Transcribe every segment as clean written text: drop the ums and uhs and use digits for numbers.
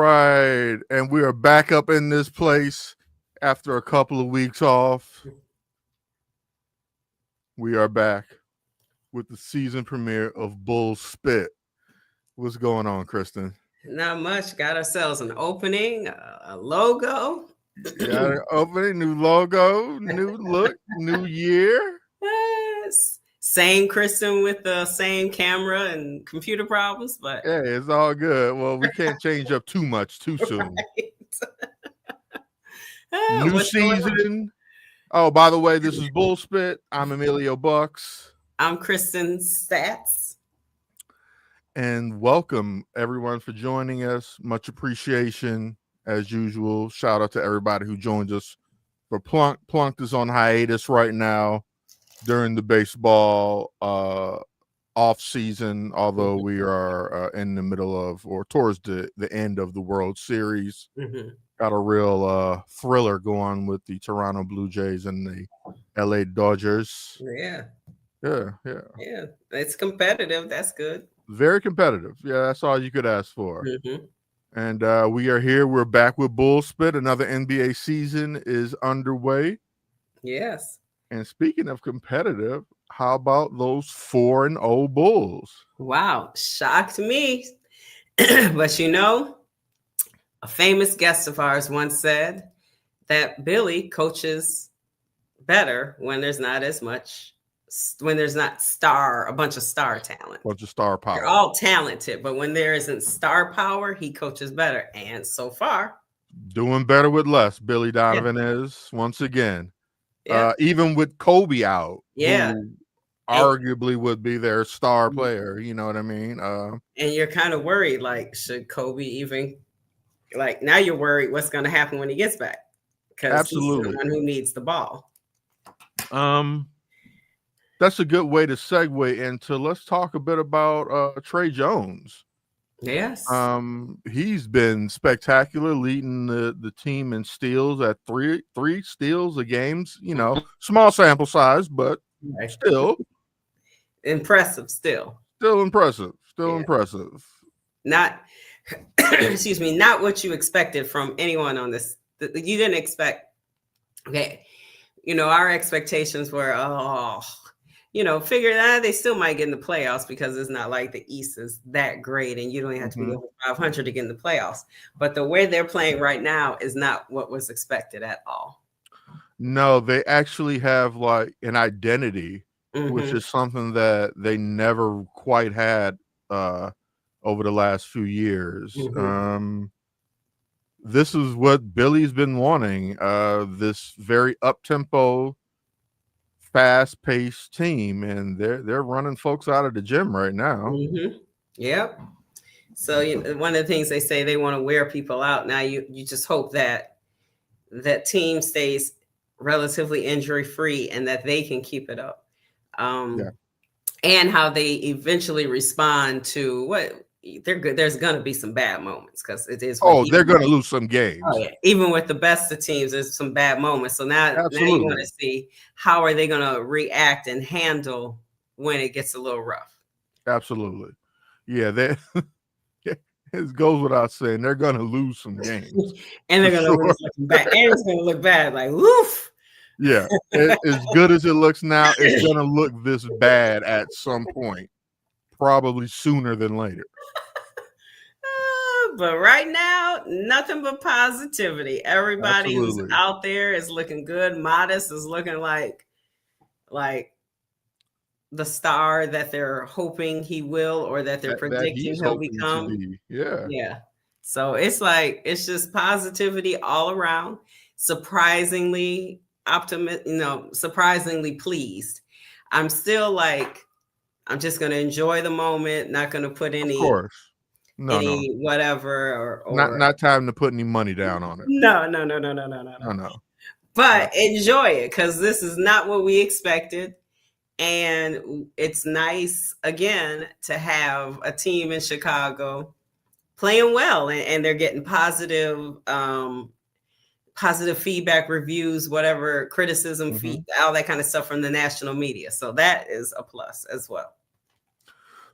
right. And we are back up in this place after a couple of weeks off. We are back with the season premiere of Bull Spit. What's going on, Kristen? Not much. Got ourselves an opening, a logo. Got an opening, new logo, new look, new year. Yes. Same Kristen with the same camera and computer problems, but Hey, it's all good. Well, we can't change up too much too soon. New season. Oh, by the way, this is Bull Spit. I'm Emilio Bucks. I'm Kristen Stats. And welcome everyone for joining us. Much appreciation as usual. Shout out to everybody who joins us for Plunk. Plunk is on hiatus right now during the baseball off season, although we are in the middle of or towards the end of the World Series. Got a real thriller going with the Toronto Blue Jays and the LA Dodgers. Yeah. It's competitive. That's good. Very competitive. Yeah, that's all you could ask for. And we are here. We're back with Bull Spit. Another NBA season is underway. Yes. And speaking of competitive, how about those 4-0 Bulls? Wow. Shocked me. But a famous guest of ours once said that Billy coaches better when there's not a bunch of star talent. Bunch of star power. They're all talented, but when there isn't star power, he coaches better. And so far, doing better with less. Billy Donovan is once again. Even with Kobe out, who arguably would be their star player. You know what I mean? And you're kind of worried, like, should Kobe even, like, now you're worried what's going to happen when he gets back. Because he's the one who needs the ball. That's a good way to segue into, let's talk a bit about Trey Jones. Yes. He's been spectacular, leading the team in steals at three steals a game. Small sample size, but still impressive. Still impressive. Not excuse me, not what you expected from anyone on this. You didn't expect. Okay, our expectations were, figure that they still might get in the playoffs because it's not like the East is that great and you don't have to be over 500 to get in the playoffs. But the way they're playing right now is not what was expected at all. No, they actually have like an identity, which is something that they never quite had over the last few years. This is what Billy's been wanting, this very up-tempo, fast-paced team, and they're running folks out of the gym right now. Yep. So one of the things they say, they want to wear people out. Now you just hope that team stays relatively injury-free and that they can keep it up. And how they eventually respond to what they're good. There's going to be some bad moments because it is. They're going to lose some games. Even with the best of teams, there's some bad moments. So now you want to see how are they going to react and handle when it gets a little rough. Absolutely. Yeah, it goes without saying they're going to lose some games. And they're going to lose some bad. And it's going to look bad, like, woof. Yeah, as good as it looks now, it's going to look this bad at some point, probably sooner than later. But right now, nothing but positivity. Everybody who's out there is looking good. Modest is looking like the star that they're hoping he will, or that they're predicting he'll become. Yeah. So it's just positivity all around. Surprisingly surprisingly pleased. I'm still I'm just going to enjoy the moment. Not going to put any, whatever, or not time to put any money down on it. No. But enjoy it, because this is not what we expected. And it's nice, again, to have a team in Chicago playing well, and they're getting positive feedback, reviews, whatever, criticism, all that kind of stuff from the national media. So that is a plus as well.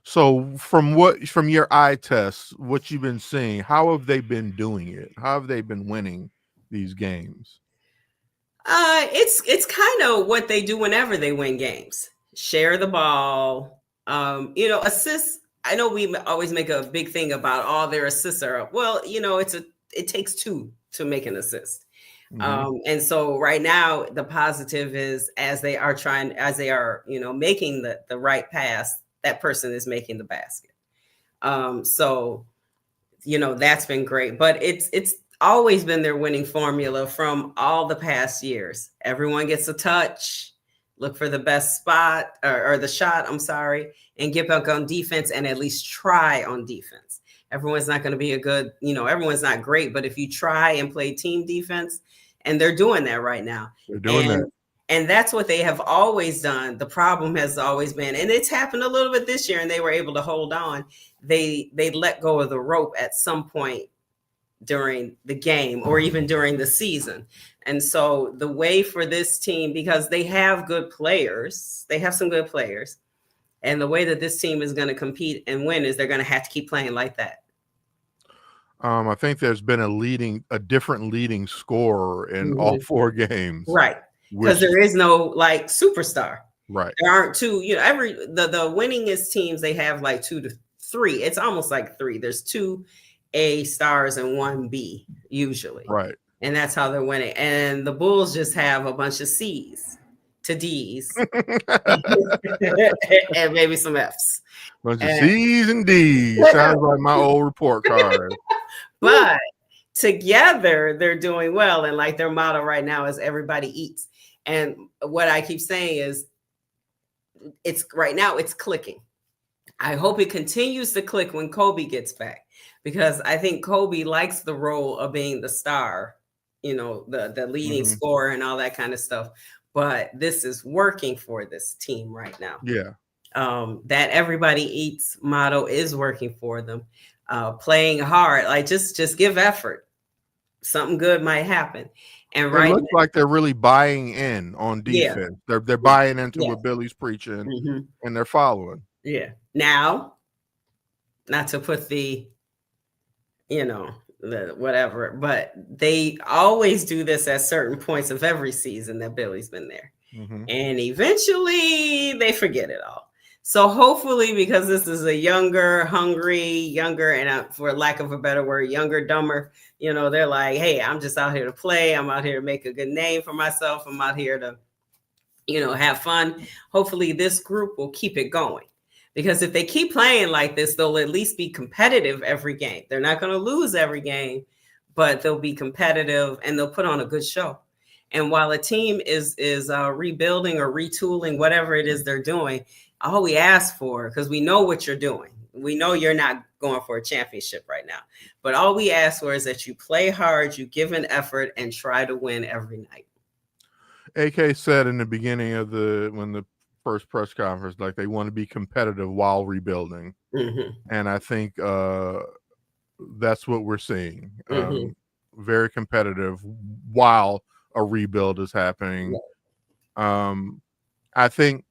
So from your eye tests, what you've been seeing, how have they been doing it? How have they been winning these games? It's kind of what they do whenever they win games. Share the ball. Assists. I know we always make a big thing about all their assists are up. Well, it takes two to make an assist. And so right now the positive is as they are making the right pass, that person is making the basket. So that's been great, but it's always been their winning formula from all the past years. Everyone gets a touch, look for the best spot or the shot, I'm sorry, and get back on defense and at least try on defense. Everyone's not going to be everyone's not great, but if you try and play team defense, and they're doing that right now. They're doing that. And that's what they have always done. The problem has always been, and it's happened a little bit this year, and they were able to hold on. They let go of the rope at some point during the game or even during the season. And so the way for this team, because they have good players, they have some good players, and the way that this team is going to compete and win is they're going to have to keep playing like that. I think there's been a different leading scorer in all 4 games. Right. Because there is no superstar. Right. There aren't two, the winningest teams, they have 2 to 3. It's almost like 3. There's 2 A stars and 1 B usually. Right. And that's how they're winning. And the Bulls just have a bunch of C's to D's and maybe some F's. Bunch of C's and D's. Sounds like my old report card. But together they're doing well. And their motto right now is everybody eats. And what I keep saying is it's clicking. I hope it continues to click when Kobe gets back, because I think Kobe likes the role of being the star, the leading scorer and all that kind of stuff. But this is working for this team right now. Yeah. That everybody eats motto is working for them. Playing hard, just give effort. Something good might happen. And it looks like they're really buying in on defense. Yeah. They're buying into what Billy's preaching, and they're following. Yeah. Now, not to put the whatever, but they always do this at certain points of every season that Billy's been there. And eventually they forget it all. So hopefully, because this is a younger, and for lack of a better word, younger, dumber, they're like, hey, I'm just out here to play. I'm out here to make a good name for myself. I'm out here to, have fun. Hopefully this group will keep it going, because if they keep playing like this, they'll at least be competitive every game. They're not going to lose every game, but they'll be competitive and they'll put on a good show. And while a team is rebuilding or retooling, whatever it is they're doing, all we ask for, because we know what you're doing. We know you're not going for a championship right now, but all we ask for is that you play hard, you give an effort, and try to win every night. AK said in the beginning of when the first press conference, they want to be competitive while rebuilding. And I think that's what we're seeing. Very competitive while a rebuild is happening. I think,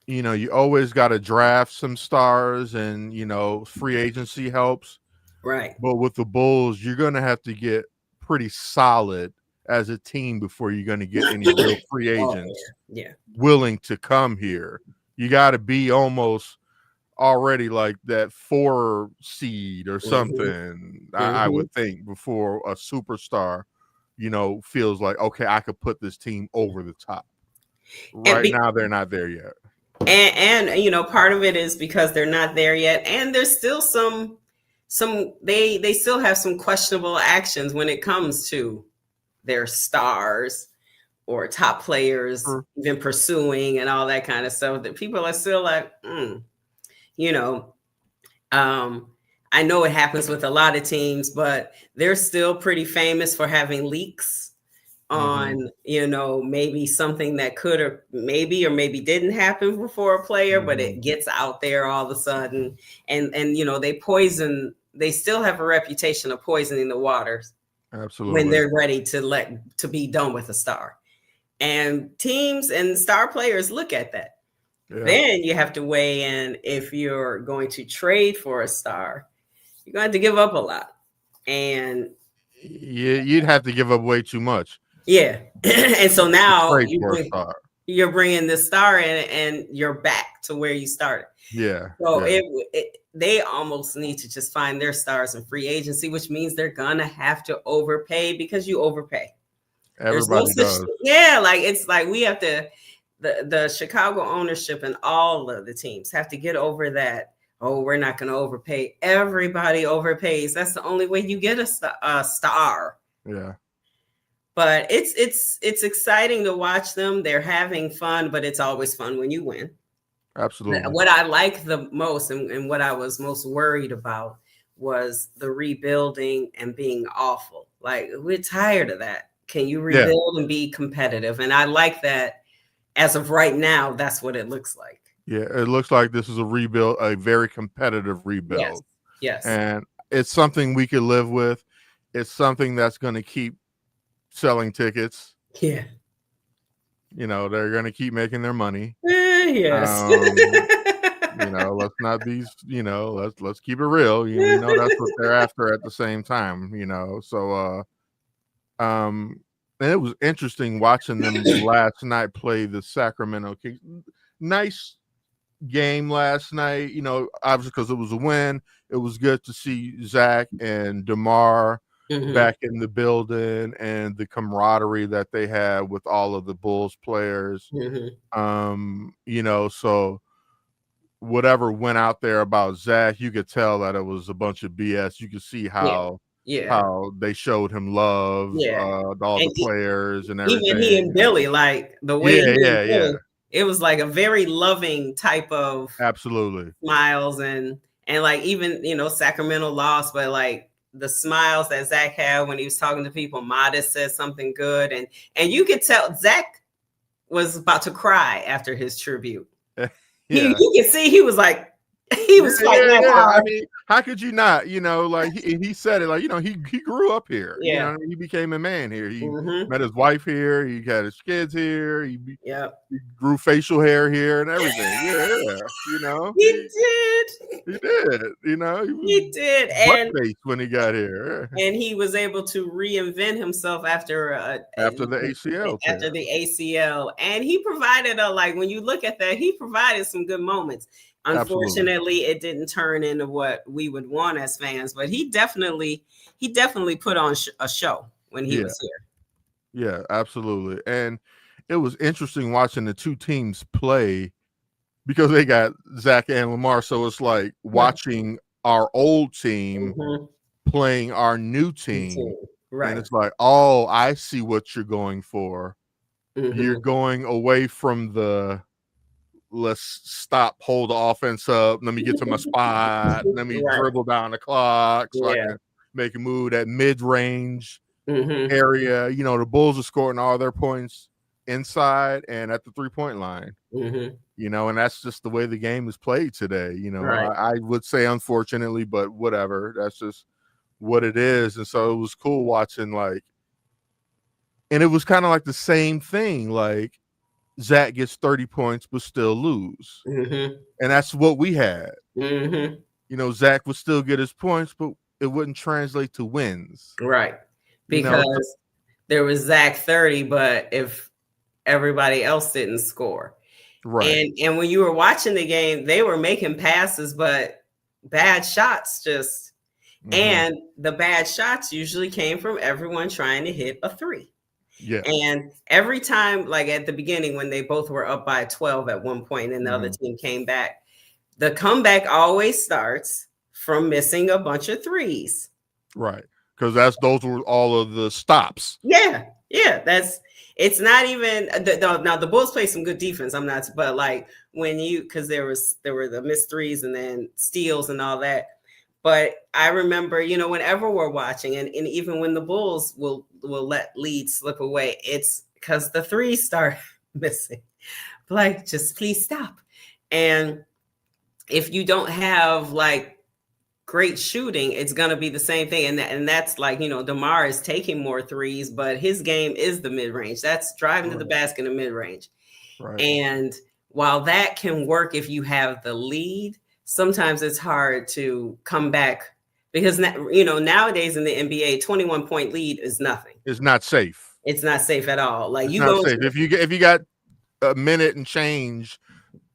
you always got to draft some stars, and, free agency helps. Right. But with the Bulls, you're going to have to get pretty solid as a team before you're going to get any real free agents willing to come here. You got to be almost already like that 4 seed or something, I would think, before a superstar, feels like, okay, I could put this team over the top. Right now, they're not there yet. And part of it is because they're not there yet. And there's still they still have some questionable actions when it comes to their stars or top players even pursuing and all that kind of stuff, that people are still like, I know it happens with a lot of teams, but they're still pretty famous for having leaks on, maybe something that could or maybe didn't happen before a player, but it gets out there all of a sudden. And they still have a reputation of poisoning the waters. Absolutely. When they're ready to be done with a star. And teams and star players look at that. Yeah. Then you have to weigh in if you're going to trade for a star. You're going to have to give up a lot. And You'd have to give up way too much yeah. And so to now trade for a star. you're bringing the star in and you're back to where you started. Yeah. So yeah. they almost need to just find their stars in free agency, which means they're going to have to overpay because you overpay. Everybody does. Yeah, like it's like we have to, the Chicago ownership and all of the teams have to get over that. Oh, we're not going to overpay. Everybody overpays. That's the only way you get a star. Yeah. But it's exciting to watch them. They're having fun, but it's always fun when you win. Absolutely. What I like the most and what I was most worried about was the rebuilding and being awful. Like, we're tired of that. Can you rebuild and be competitive? And I like that. As of right now, that's what it looks like. Yeah, it looks like this is a rebuild, a very competitive rebuild. Yes. And it's something we could live with. It's something that's going to keep selling tickets. Yeah. You know, they're going to keep making their money. Yes. You know, let's not be, you know, let's keep it real. You know, that's what they're after at the same time, you know. So and it was interesting watching them last night play the Sacramento Kings. Nice game last night, you know, obviously because it was a win. It was good to see Zach and DeMar back in the building and the camaraderie that they had with all of the Bulls players. You know, so whatever went out there about Zach, you could tell that it was a bunch of BS. You could see how how they showed him love, all the players and everything. Even he and Billy, like the way Billy, it was like a very loving type of absolutely smiles and like, even, you know, Sacramento lost, but like the smiles that Zach had when he was talking to people. Modest said something good, and you could tell Zach was about to cry after his tribute. You could see he was like, he was fighting hard. I mean, how could you not? You know, like he said it, like, you know, he grew up here. You know, he became a man here. He met his wife here. He had his kids here. He grew facial hair here and everything. You know, he did. You know, he did. And when he got here, and he was able to reinvent himself after the ACL. After the ACL, and he provided like, when you look at that, he provided some good moments. Unfortunately, it didn't turn into what we would want as fans, but he definitely put on a show when he was here. Yeah, absolutely. And it was interesting watching the two teams play because they got Zach and Lamar. So it's like watching our old team playing our new team. Right. And it's like, oh, I see what you're going for. You're going away from the let's stop, hold the offense up, let me get to my spot, let me dribble down the clock so I can make a move at mid-range area. You know, the Bulls are scoring all their points inside and at the three-point line. You know, and that's just the way the game is played today. You know, I would say unfortunately, but whatever. That's just what it is. And so it was cool watching, like, and it was kind of like the same thing, like, Zach gets 30 points but still lose. And that's what we had. You know, Zach would still get his points, but it wouldn't translate to wins. Right. Because there was Zach 30, but if everybody else didn't score. Right. And when you were watching the game, they were making passes, but bad shots just and the bad shots usually came from everyone trying to hit a three. Yeah. And every time, like at the beginning, when they both were up by 12 at one point and the other team came back, the comeback always starts from missing a bunch of threes. Right. Because those were all of the stops. Yeah. It's not even now the Bulls play some good defense. But like when because there were the missed threes and then steals and all that. But I remember, you know, whenever we're watching and even when the Bulls will let leads slip away, it's because the threes start missing. Like, just please stop. And if you don't have like great shooting, it's going to be the same thing. And that's like, you know, DeMar is taking more threes, but his game is the mid-range. That's driving to the basket in mid-range. Right. And while that can work if you have the lead, sometimes it's hard to come back because, nowadays in the NBA, 21-point lead is nothing. It's not safe. It's not safe at all. Like, It's you not go safe. If you got a minute and change,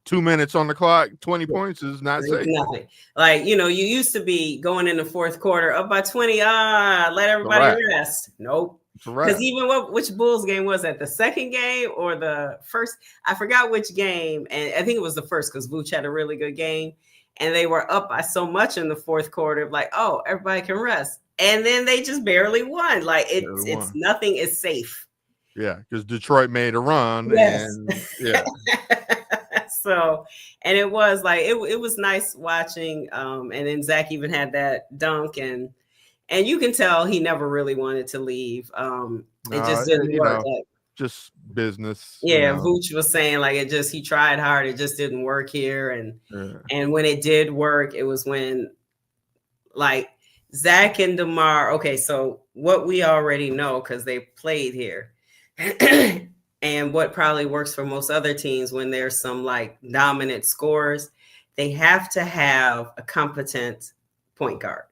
2 minutes on the clock, 20 points is not safe. Nothing. Like, you used to be going in the fourth quarter up by 20. Let everybody rest. Nope. Because even which Bulls game was that? The second game or the first? I forgot which game, and I think it was the first because Vooch had a really good game, and they were up by so much in the fourth quarter. Like, oh, everybody can rest, and then they just barely won. Like, it's nothing is safe. Yeah, because Detroit made a run, yes. And yeah. So, and it was like it was nice watching. And then Zach even had that dunk, and you can tell he never really wanted to leave. It just didn't work. Just business. Yeah, Vooch was saying like he tried hard. It just didn't work here, and when it did work, it was when like Zach and DeMar. Okay, so what we already know because they played here. And what probably works for most other teams when there's some like dominant scorers, they have to have a competent point guard.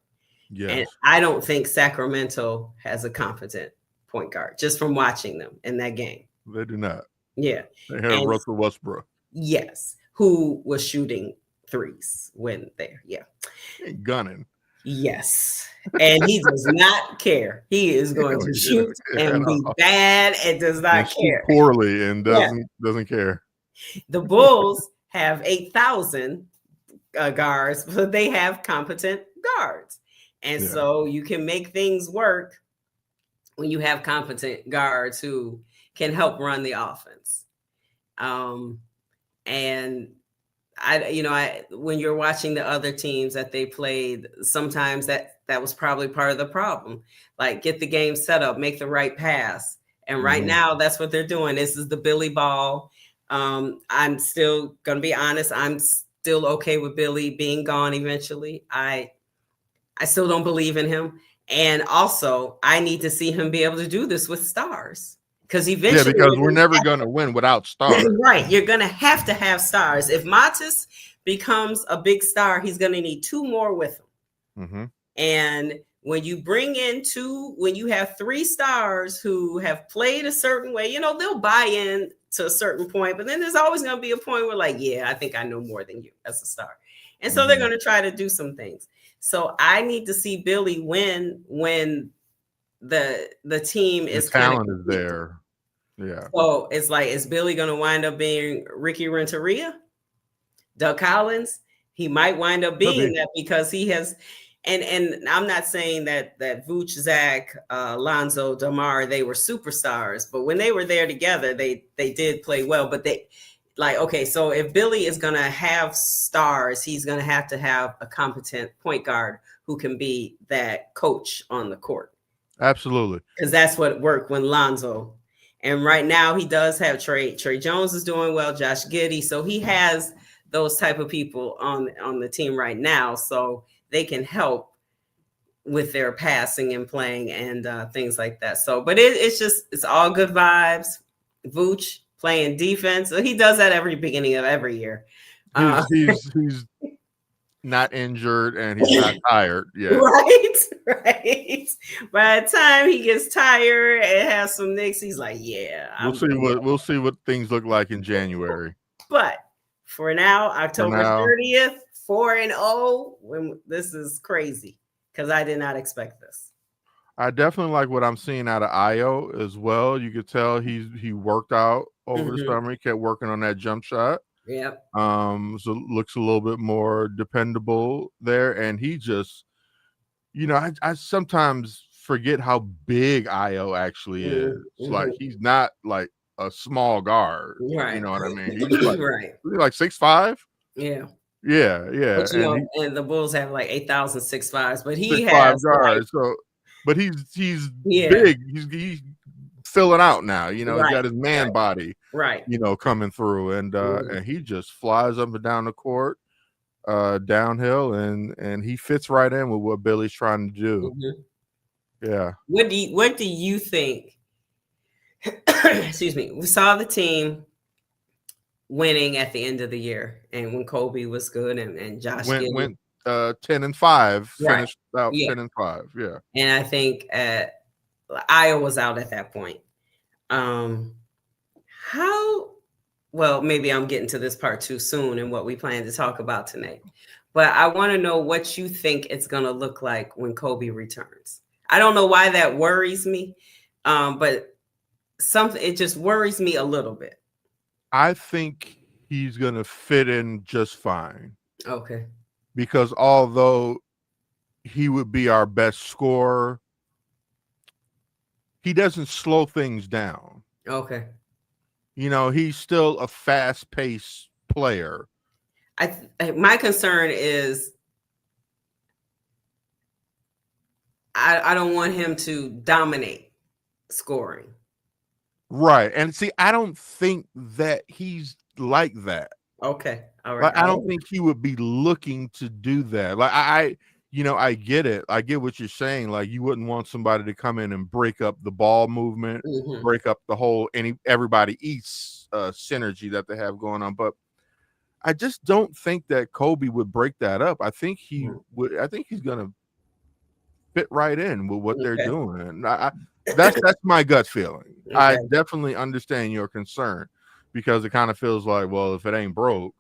Yes. And I don't think Sacramento has a competent point guard just from watching them in that game. They do not. Yeah. They have Russell Westbrook. Yes. Who was shooting threes when there. Yeah. Gunning. Yes. And he does not care. He is going to shoot and be bad and does not care. Poorly and doesn't care. The Bulls have 8,000 guards, but they have competent guards. And so you can make things work when you have competent guards who can help run the offense. And I when you're watching the other teams that they played, sometimes that was probably part of the problem. Like, get the game set up, make the right pass. And right now, that's what they're doing. This is the Billy ball. I'm still going to be honest. I'm still okay with Billy being gone eventually. I still don't believe in him. And also, I need to see him be able to do this with stars. Because eventually, because we're never going to win without stars. Right. You're going to have stars. If Matas becomes a big star, he's going to need two more with him. Mm-hmm. And when you bring in when you have three stars who have played a certain way, they'll buy in to a certain point. But then there's always going to be a point where like, I think I know more than you as a star. And so they're going to try to do some things. So I need to see Billy win when the team is talent is there. Yeah. So it's like, is Billy going to wind up being Ricky Renteria, Doug Collins? He might wind up being that because he has, and I'm not saying that Vooch, Zach, Lonzo, DeMar, they were superstars, but when they were there together, they did play well. But okay, so if Billy is going to have stars, he's going to have a competent point guard who can be that coach on the court. Absolutely. Because that's what worked when Lonzo. And right now he does have Trey Jones is doing well, Josh Giddey. So he has those type of people on the team right now. So they can help with their passing and playing and things like that. So, but it's all good vibes. Vooch playing defense. So he does that every beginning of every year. He's not injured and he's not tired yet. Right. By the time he gets tired and has some nicks, he's like, we'll see what things look like in January. But for now, October 30th, 4-0. When this is crazy because I did not expect this. I definitely like what I'm seeing out of Ayo as well. You could tell he worked out over the summer. He kept working on that jump shot. Yep. So looks a little bit more dependable there. And he just, I sometimes forget how big Ayo actually is. Like, he's not like a small guard. Right. You know what I mean? He's like, right. Like 6'5". Yeah. Yeah. But, and the Bulls have like 8,000 6'5s, but he 6'5" has guards. But he's big. He's filling out now. He's got his man body. Right. Coming through, and he just flies up and down the court, downhill, and he fits right in with what Billy's trying to do. Yeah. What do you think? Excuse me. We saw the team winning at the end of the year, and when Kobe was good and Josh went Giddey. went 10-5, Right. finished out Yeah. 10-5. Yeah. And I think Iowa's out at that point. How well, maybe I'm getting to this part too soon and what we plan to talk about tonight. But I want to know what you think it's going to look like when Kobe returns. I don't know why that worries me, but it just worries me a little bit. I think he's gonna fit in just fine. Okay. Because although he would be our best scorer, he doesn't slow things down. Okay. He's still a fast-paced player. My concern is I don't want him to dominate scoring. Right. And see, I don't think that he's like that. Okay. All right. Like, I don't think he would be looking to do that. Like, I get it. I get what you're saying. Like, you wouldn't want somebody to come in and break up the ball movement, break up the whole everybody eats synergy that they have going on. But I just don't think that Kobe would break that up. I think he would. I think he's gonna fit right in with what they're doing. And that's my gut feeling. Okay. I definitely understand your concern because it kind of feels like, well, if it ain't broke,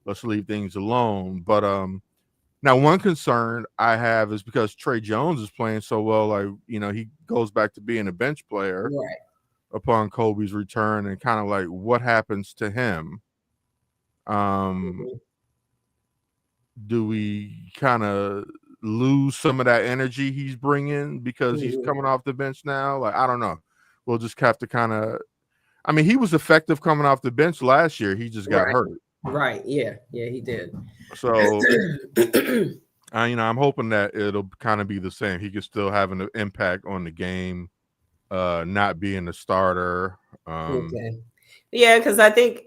let's leave things alone. But now one concern I have is because Trey Jones is playing so well, like, he goes back to being a bench player upon Kobe's return, and kind of like what happens to him. Do we kind of lose some of that energy he's bringing because he's coming off the bench now? Like, I don't know. We'll just have to kind of. I mean, he was effective coming off the bench last year. He just got hurt. Right. Yeah. Yeah, he did. So, I'm hoping that it'll kind of be the same. He could still have an impact on the game, not being the starter. Okay. Yeah, because I think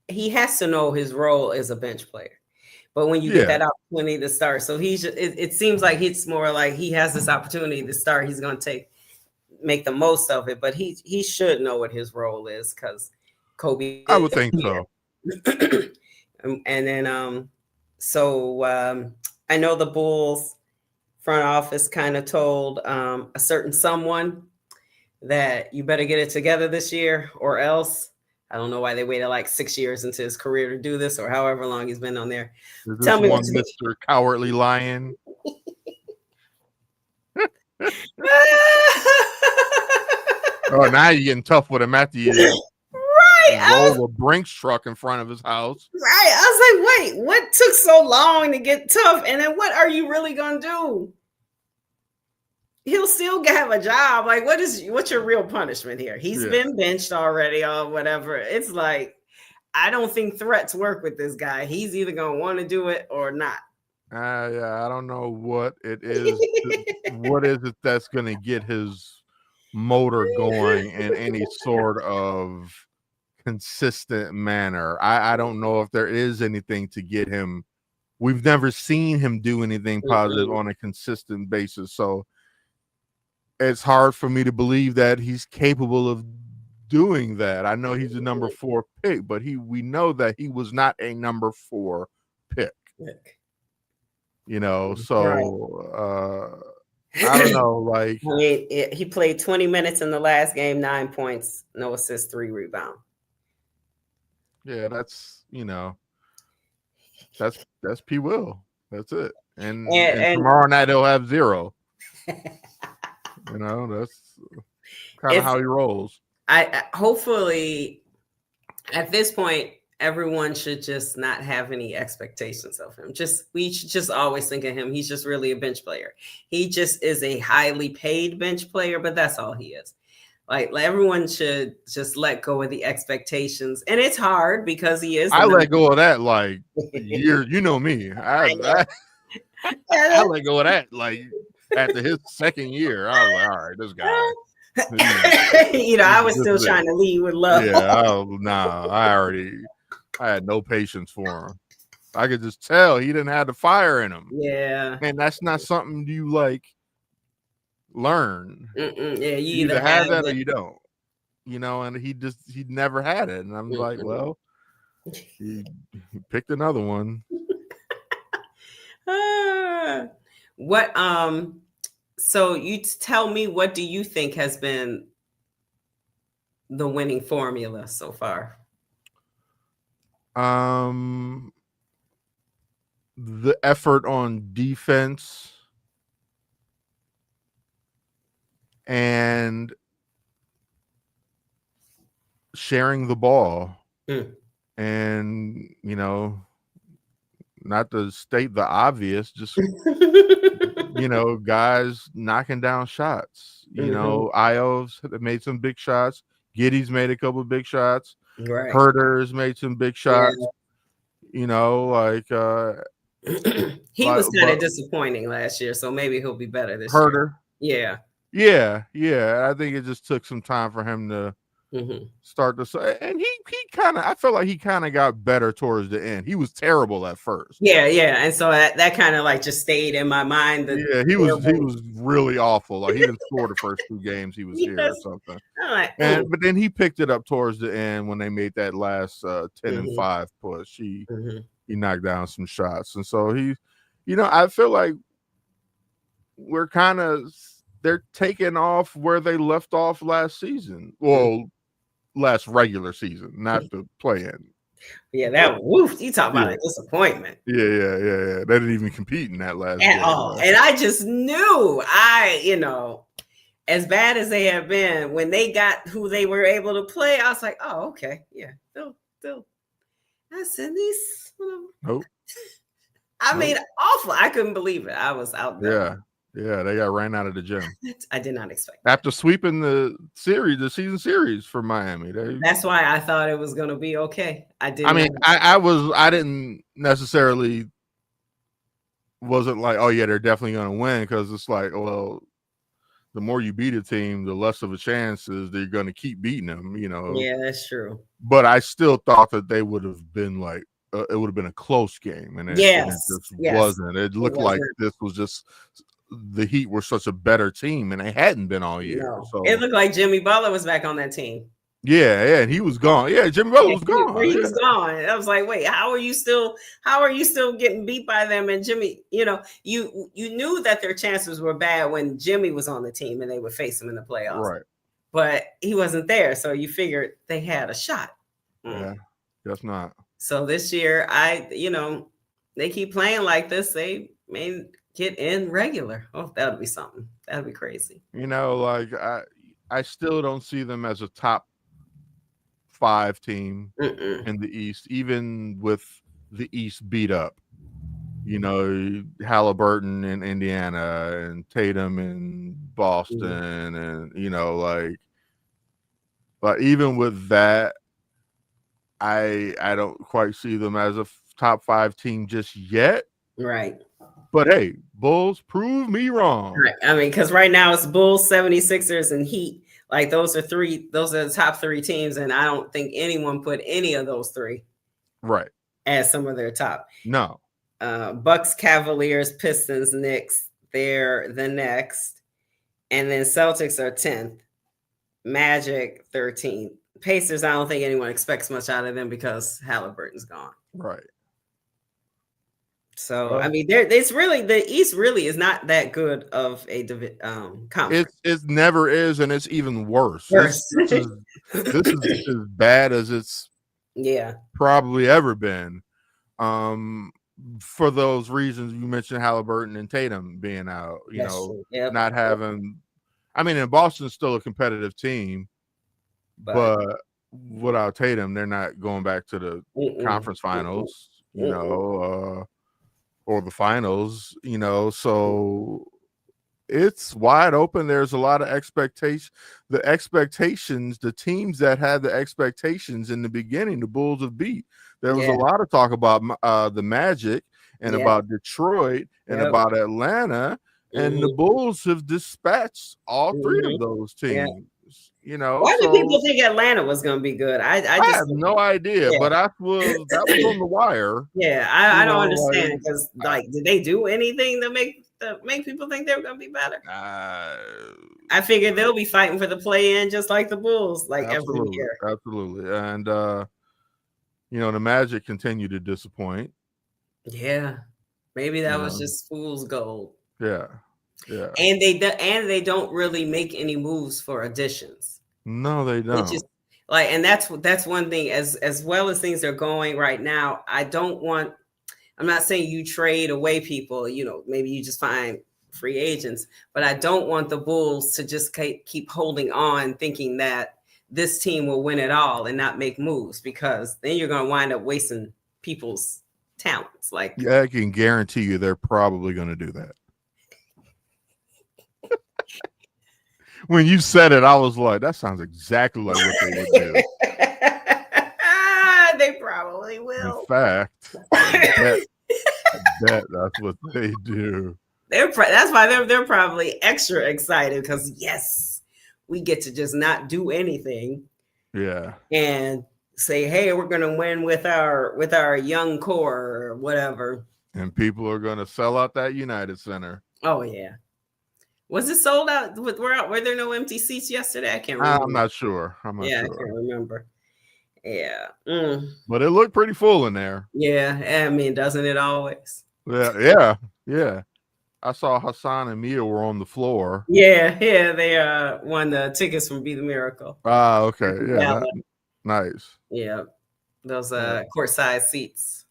he has to know his role as a bench player. But when you get that opportunity to start, so it seems like it's more like he has this opportunity to start. He's going to make the most of it, but he should know what his role is because Kobe. I would think so. And then, I know the Bulls front office kind of told a certain someone that you better get it together this year or else. I don't know why they waited like 6 years into his career to do this or however long he's been on there. Tell me, Mr. Cowardly Lion. Oh, now you're getting tough with him after you roll a Brinks truck in front of his house. Right. I was like, wait, what took so long to get tough? And then what are you really going to do? He'll still have a job. Like, what's your real punishment here? He's been benched already or whatever. It's like, I don't think threats work with this guy. He's either going to want to do it or not. I don't know what it is. What is it that's going to get his motor going in any sort of consistent manner? I don't know if there is anything to get him. We've never seen him do anything positive on a consistent basis. So it's hard for me to believe that he's capable of doing that. I know he's a number 4 pick, but we know that he was not a number 4 pick. So I don't know. Like, I mean, he played 20 minutes in the last game, 9 points, no assists, 3 rebounds. Yeah, that's P. Will. That's it. And tomorrow night he'll have 0. That's kind of how he rolls. I hopefully at this point everyone should just not have any expectations of him. We should just always think of him. He's just really a bench player. He just is a highly paid bench player, but that's all he is. Like everyone should just let go of the expectations, and it's hard because he is. I let go of that like years. You know me. I let go of that like after his second year. I was like, all right, this guy. I was still trying to lead with love. Yeah, I had no patience for him. I could just tell he didn't have the fire in him. Yeah, and that's not something you like learn. Yeah, you either have that or you don't. and he never had it. And I'm like, well, he picked another one. What so you tell me, what do you think has been the winning formula so far? The effort on defense and sharing the ball. And not to state the obvious, just guys knocking down shots. Io's made some big shots. Giddey's made a couple of big shots. Right. Herder's made some big shots. Yeah. He was kind of disappointing last year, so maybe he'll be better this Herder. year. Yeah. I think it just took some time for him to start to say, and he I felt like he kind of got better towards the end. He was terrible at first. Yeah, and so that kind of like just stayed in my mind. He was really awful. Like he didn't score the first 2 games he was here or something. But then he picked it up towards the end when they made that last 10-5 push. He knocked down some shots, and so I feel like they're taking off where they left off last season. Well, last regular season, not the play-in. Yeah, that woof. You talk about a disappointment. Yeah. They didn't even compete in that last at all. And I just knew as bad as they have been, when they got who they were able to play, I was like, oh, okay, yeah, still. I said these. Nope. I mean, awful. I couldn't believe it. I was out there. Yeah, they got ran out of the gym. I did not expect that. After sweeping the season series for Miami. That's why I thought it was going to be okay. I didn't necessarily wasn't like, oh yeah, they're definitely going to win, because it's like, well, the more you beat a team, the less of a chance is they're going to keep beating them. Yeah, that's true. But I still thought that they would have been like, it would have been a close game, and it just wasn't. It looked like this was just. The Heat were such a better team, and they hadn't been all year. No. So it looked like Jimmy Butler was back on that team. Yeah, and he was gone. Yeah, Jimmy Butler was gone. He was gone. I was like, wait, how are you still getting beat by them? And Jimmy, you knew that their chances were bad when Jimmy was on the team and they would face him in the playoffs. Right. But he wasn't there, so you figured they had a shot. Yeah, guess not. So this year, they keep playing like this. They may get in regular. Oh, that would be something. That would be crazy. I still don't see them as a top 5 team in the East, even with the East beat up. Halliburton in Indiana and Tatum in Boston, and but even with that, I don't quite see them as a top 5 team just yet. Right. But hey, Bulls, prove me wrong. Right. I mean, because right now it's Bulls, 76ers, and Heat. Like those are the top 3 teams, and I don't think anyone put any of those 3 right as some of their top. No. Bucks, Cavaliers, Pistons, Knicks, they're the next. And then Celtics are 10th. Magic 13th. Pacers, I don't think anyone expects much out of them because Halliburton's gone. Right. So, I mean, it's really, the East really is not that good of a conference. It never is, and it's even worse. This is as bad as it's probably ever been. For those reasons you mentioned, Halliburton and Tatum being out, not having. I mean, in Boston, it's still a competitive team, but without Tatum, they're not going back to the conference finals. Or the finals, so it's wide open. There's a lot of expectation. The teams that had the expectations in the beginning, the Bulls have beat. There was a lot of talk about the Magic and about Detroit and about Atlanta, and the Bulls have dispatched all 3 of those teams. Why do people think Atlanta was going to be good? I just have no idea, but that was on the wire. Yeah, I don't understand, because did they do anything to make to make people think they're going to be better? Uh, I figured they'll be fighting for the play-in just like the Bulls, like every year. Absolutely. And the Magic continue to disappoint. Yeah, maybe that was just fool's gold. Yeah. And they don't really make any moves for additions. No, they don't. Which is like, and that's one thing. As well as things are going right now, I'm not saying you trade away people. Maybe you just find free agents, but I don't want the Bulls to just keep holding on, thinking that this team will win it all and not make moves, because then you're going to wind up wasting people's talents. Like, yeah, I can guarantee you they're probably going to do that. When you said it, I was like, that sounds exactly like what they would do. They probably will. In fact, I bet that's what they do. That's why they're probably extra excited, because yes, we get to just not do anything. Yeah. And say, hey, we're going to win with our young core or whatever. And people are going to sell out that United Center. Oh yeah. Was it sold out? Were there no empty seats yesterday? I can't remember. I'm not sure. I can't remember. Yeah. But it looked pretty full in there. Yeah. I mean, doesn't it always? Yeah. I saw Hassan and Mia were on the floor. Yeah. They won the tickets from Be the Miracle. Ah, okay. Yeah. Nice. Yeah. Those courtside seats.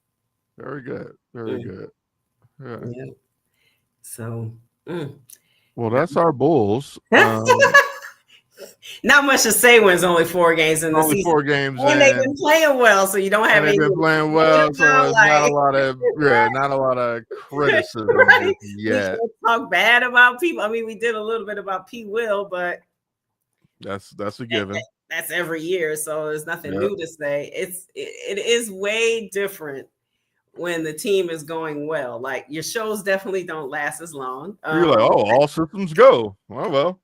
Very good. Very good. Yeah. So well, that's our Bulls. Not much to say when it's only 4 games in the season. 4 games, and they've been playing well, so you don't have any. They've been playing well, so it's not a lot of criticism yet. We talk bad about people. I mean, we did a little bit about P. Will, but that's a given. That's every year, so there's nothing new to say. It is way different when the team is going well. Like, your shows definitely don't last as long. You're like, all systems go. Well. All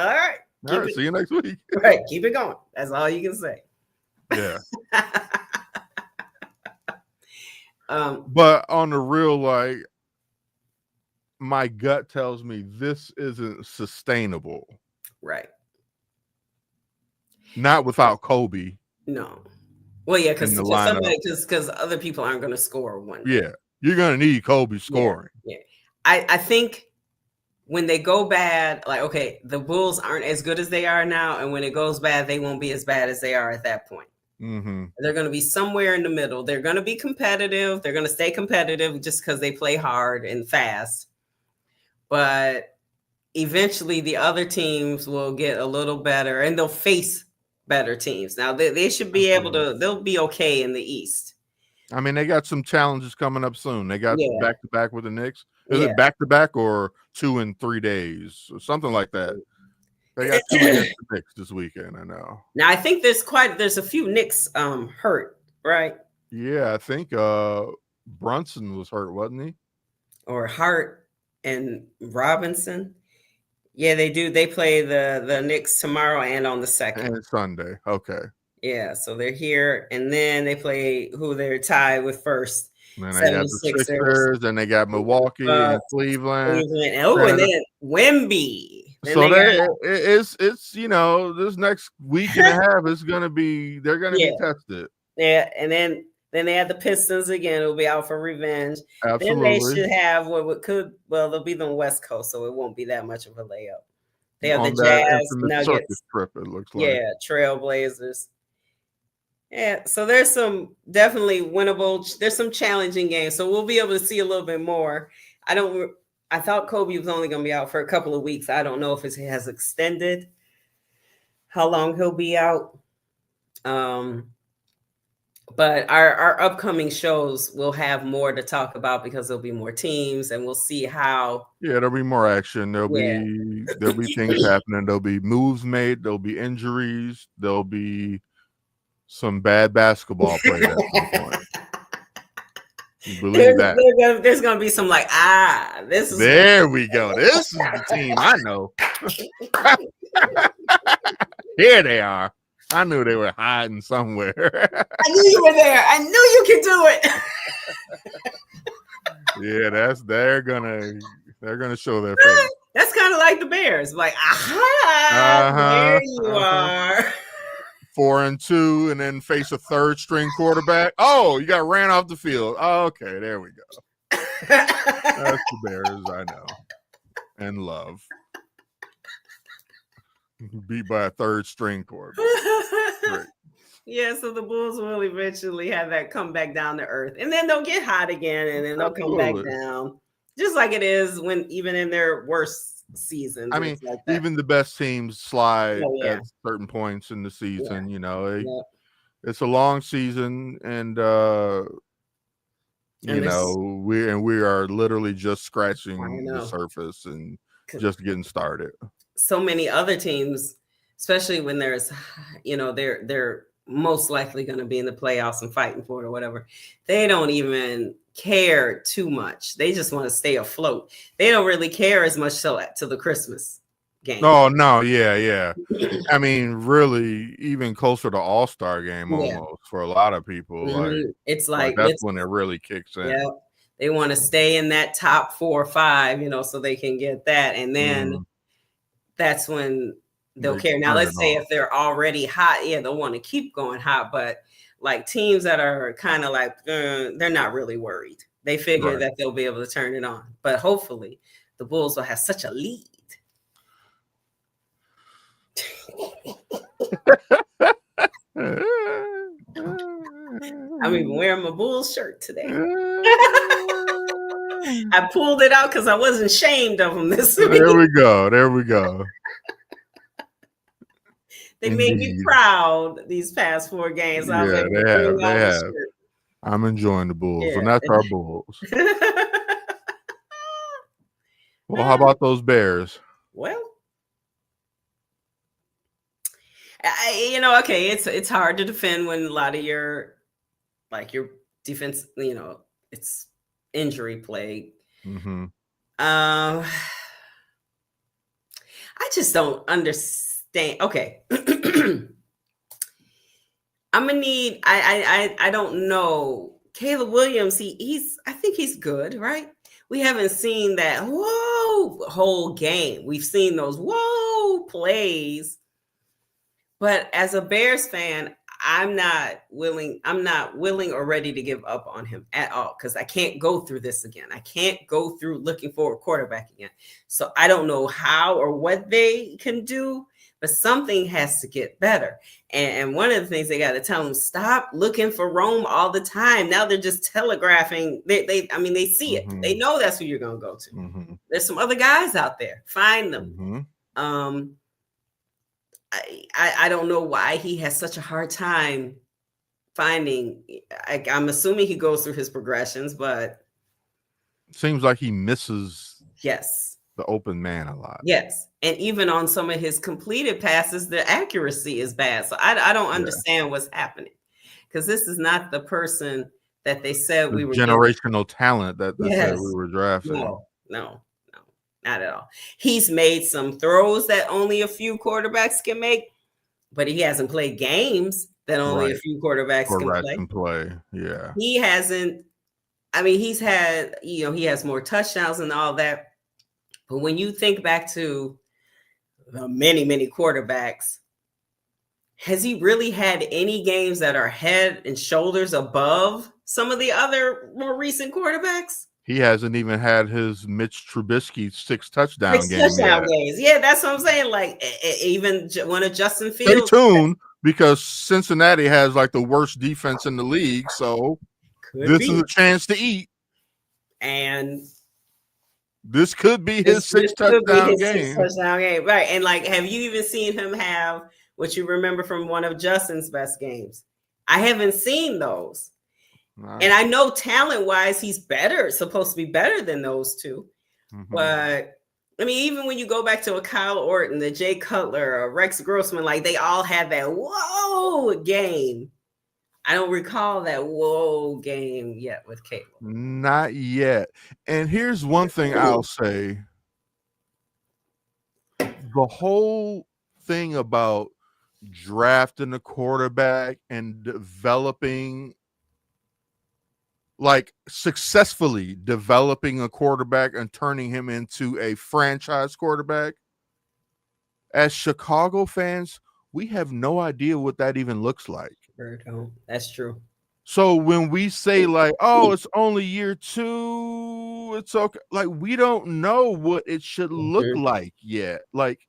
right. All right. See you next week. Right. Keep it going. That's all you can say. Yeah. But on the real, like, my gut tells me this isn't sustainable. Right. Not without Kobe. No. Well, yeah, because other people aren't going to score one. Yeah, you're going to need Kobe scoring. Yeah. I think when they go bad, like, okay, the Bulls aren't as good as they are now, and when it goes bad, they won't be as bad as they are at that point. Mm-hmm. They're going to be somewhere in the middle. They're going to be competitive. They're going to stay competitive just because they play hard and fast. But eventually, the other teams will get a little better, and they'll face better teams. Now they should be able to. They'll be okay in the East. I mean, they got some challenges coming up soon. They got back-to-back with the Knicks. Is it back-to-back or 2 in 3 days or something like that? They got 2 against the Knicks this weekend. I know. Now I think there's a few Knicks hurt, right? Yeah, I think Brunson was hurt, wasn't he? Or Hart and Robinson. Yeah, they do. They play the Knicks tomorrow and on the 2nd. And Sunday. Okay. Yeah, so they're here, and then they play who they're tied with first. And then they got the Sixers, and they got Milwaukee and Cleveland. And then Wemby. So it's this next week and a half is gonna be they're gonna be tested. Yeah, and then they have the Pistons again. It'll be out for revenge. Absolutely. Then they should have they'll be on the West Coast, so it won't be that much of a layup. They have the Jazz, Nuggets, trip, it looks like. Yeah, Trailblazers. Yeah, so there's some definitely winnable. There's some challenging games, so we'll be able to see a little bit more. I thought Kobe was only going to be out for a couple of weeks. I don't know if it has extended how long he'll be out. But our upcoming shows will have more to talk about because there'll be more teams, and we'll see how. Yeah, there'll be more action. There'll be things happening. There'll be moves made. There'll be injuries. There'll be some bad basketball played at some point. Believe that. There's gonna be some like, this is. There we go. This is the team I know. Here they are. I knew they were hiding somewhere. I knew you were there. I knew you could do it. Yeah, they're gonna. They're going to show their face. That's kind of like the Bears. Like, aha, there you are. 4-2, and then face a third string quarterback. Oh, you got ran off the field. Oh, okay, there we go. That's the Bears I know and love. Beat by a third string quarterback. Great. Yeah, so the Bulls will eventually have that come back down to earth, and then they'll get hot again, and then they'll come back down, just like it is when even in their worst seasons. I mean, like even the best teams slide at certain points in the season. You know, it's a long season, and you know, we are literally just scratching the surface and just getting started. So many other teams, especially when there's, you know, they're most likely going to be in the playoffs and fighting for it or whatever. They don't even care too much. They just want to stay afloat. They don't really care as much till the Christmas game. Oh no, yeah. I mean, really, even closer to All-Star game almost for a lot of people. Like it's like that's when it really kicks in. Yeah, they want to stay in that top 4 or 5, you know, so they can get that, and then that's when they'll care. Now, let's say if they're already hot, they'll want to keep going hot. But like teams that are kind of like, they're not really worried. They figure that they'll be able to turn it on. But hopefully the Bulls will have such a lead. I'm even wearing my Bulls shirt today. I pulled it out because I wasn't ashamed of them this week. There we go. They made me proud these past 4 games. Yeah, they have. I'm enjoying the Bulls, and that's our Bulls. Well, how about those Bears? Well, you know, okay, it's hard to defend when a lot of your defense, you know, it's injury plagued. I just don't understand. Okay. I'm gonna need. I don't know. Caleb Williams. I think he's good, right? We haven't seen that whole game. We've seen those plays, but as a Bears fan, I'm not willing or ready to give up on him at all because I can't go through this again. I can't go through looking for a quarterback again. So I don't know how or what they can do, but something has to get better. And one of the things they got to tell them, stop looking for Rome all the time. Now they're just telegraphing. They see it. They know that's who you're going to go to. There's some other guys out there. Find them. I don't know why he has such a hard time finding. I'm assuming he goes through his progressions, but seems like he misses the open man a lot. Yes, and even on some of his completed passes, the accuracy is bad. So I don't understand what's happening because this is not the person that they said we were generational talent that they said we were drafting. No. Not at all. He's made some throws that only a few quarterbacks can make, but he hasn't played games that only a few quarterbacks can play. Yeah. He hasn't. I mean, he's had, you know, he has more touchdowns and all that. But when you think back to the many, many quarterbacks, has he really had any games that are head and shoulders above some of the other more recent quarterbacks? He hasn't even had his Mitch Trubisky 6 touchdown games. Yeah, that's what I'm saying. Like even one of Justin Fields. Stay tuned because Cincinnati has like the worst defense in the league. So this is a chance to eat. And this could be his 6 touchdown game. Right. And like, have you even seen him have what you remember from one of Justin's best games? I haven't seen those. Right. And I know talent-wise, he's supposed to be better than those two. But I mean, even when you go back to a Kyle Orton, the Jay Cutler, a Rex Grossman, like they all had that game. I don't recall that game yet with Caleb. Not yet. And here's one thing I'll say. The whole thing about drafting a quarterback and developing like successfully developing a quarterback and turning him into a franchise quarterback. As Chicago fans, we have no idea what that even looks like. That's true. So when we say like, oh, it's only year 2, it's okay. Like, we don't know what it should look like yet. Like,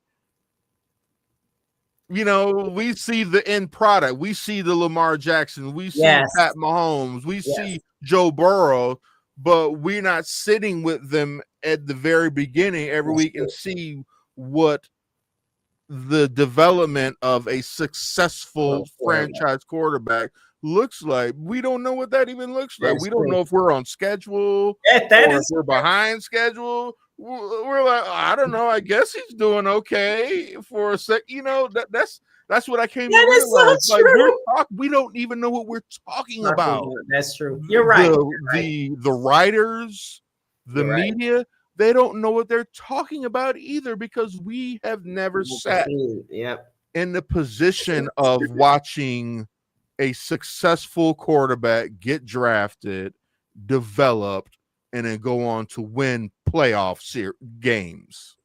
you know, we see the end product. We see the Lamar Jackson. We see Pat Mahomes. We see Joe Burrow, but we're not sitting with them at the very beginning every week and see what the development of a successful franchise quarterback looks like. We don't know what that even looks like. We don't know if we're on schedule or if we're behind schedule. We're like, I don't know. I guess he's doing okay for a sec. You know, that's what I came to realize. So like we don't even know what we're talking about. That's true. You're right. The writers, the media, they don't know what they're talking about either, because we have never sat in the position of watching a successful quarterback get drafted, developed, and then go on to win playoff games.